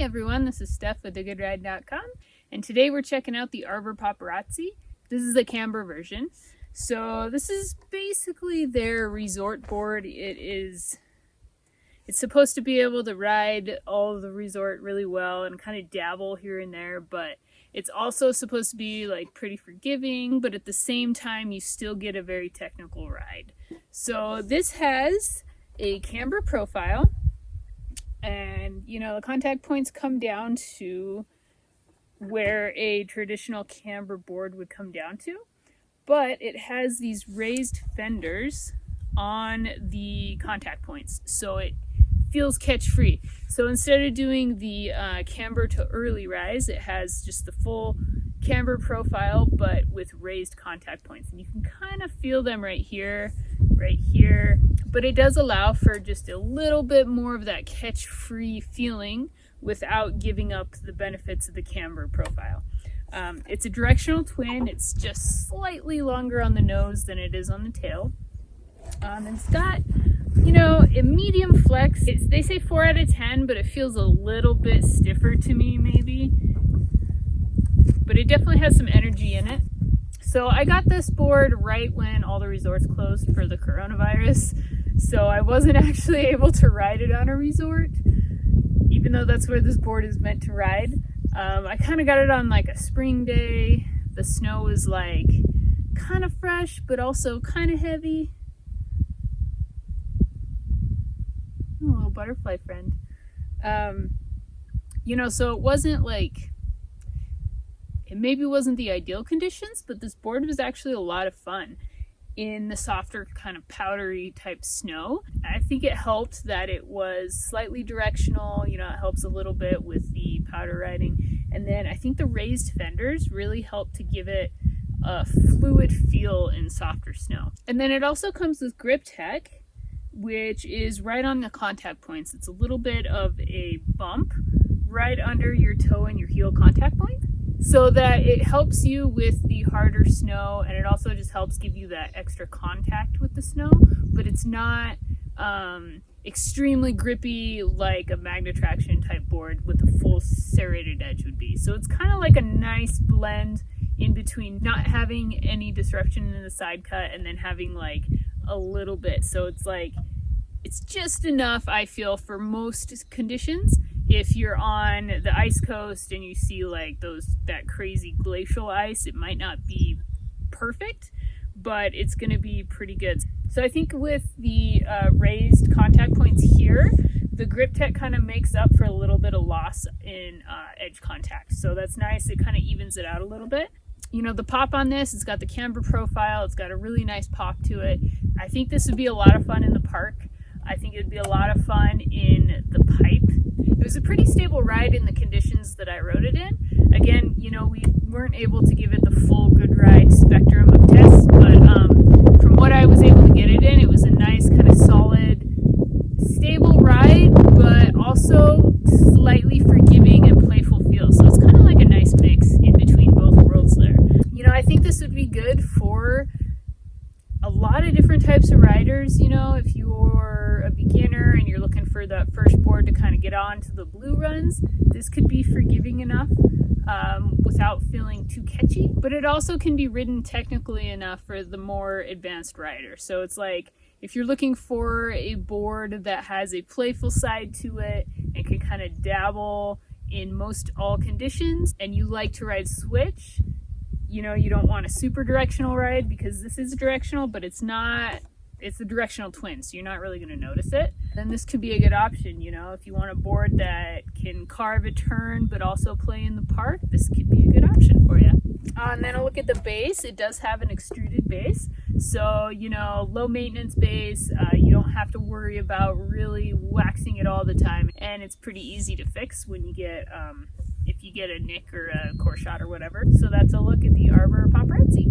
everyone, this is Steph with thegoodride.com, and today we're checking out the Arbor Poparazzi. This is the Camber version. So this is basically their resort board. It's supposed to be able to ride all of the resort really well and kind of dabble here and there, but it's also supposed to be like pretty forgiving, but at the same time you still get a very technical ride. So this has a camber profile, and the contact points come down to where a traditional camber board would come down to, but it has these raised fenders on the contact points, so it feels catch free. So instead of doing the camber to early rise, it has just the full camber profile but with raised contact points, and you can kind of feel them right here, but it does allow for just a little bit more of that catch free feeling without giving up the benefits of the camber profile. It's a directional twin. It's just slightly longer on the nose than it is on the tail. And it's got, a medium flex. They say 4 out of 10, but it feels a little bit stiffer to me maybe. But it definitely has some energy in it. So I got this board right when all the resorts closed for the coronavirus. So I wasn't actually able to ride it on a resort, even though that's where this board is meant to ride. I kind of got it on like a spring day. The snow was like kind of fresh, but also kind of heavy. Oh, a little butterfly friend. So it wasn't like, it maybe wasn't the ideal conditions, but this board was actually a lot of fun in the softer kind of powdery type snow. I think it helped that it was slightly directional. It helps a little bit with the powder riding. And then I think the raised fenders really helped to give it a fluid feel in softer snow. And then it also comes with grip tech, which is right on the contact points. It's a little bit of a bump right under your toe and your heel contact point, so that it helps you with the harder snow, and it also just helps give you that extra contact with the snow, but it's not extremely grippy like a magnet traction type board with a full serrated edge would be. So it's kind of like a nice blend in between not having any disruption in the side cut and then having like a little bit. So it's just enough, I feel, for most conditions. If you're on the ice coast and you see like that crazy glacial ice, it might not be perfect, but it's going to be pretty good. So I think with the raised contact points here, the grip tech kind of makes up for a little bit of loss in edge contact. So that's nice. It kind of evens it out a little bit. The pop on this, it's got the camber profile. It's got a really nice pop to it. I think this would be a lot of fun in the park. I think it'd be a lot of fun in the pipe. It was a pretty stable ride in the conditions that I rode it in. Again, we weren't able to give it the full good ride spectrum of tests, but from what I was able to get it in, it was a nice kind of solid, stable ride, but also slightly forgiving and playful feel. So it's kind of like a nice mix in between both worlds there. I think this would be good for a lot of different types of riders. If you're a beginner and you're looking for that first board to kind of get on to the blue runs, this could be forgiving enough without feeling too catchy. But it also can be ridden technically enough for the more advanced rider. So it's like, if you're looking for a board that has a playful side to it and can kind of dabble in most all conditions, and you like to ride switch, you don't want a super directional ride, because this is directional, but it's a directional twin, so you're not really going to notice it. Then this could be a good option, if you want a board that can carve a turn but also play in the park, this could be a good option for you. And then a look at the base. It does have an extruded base, so low maintenance base. You don't have to worry about really waxing it all the time, and it's pretty easy to fix when you get if you get a nick or a core shot or whatever. So that's a look at the Arbor Poparazzi.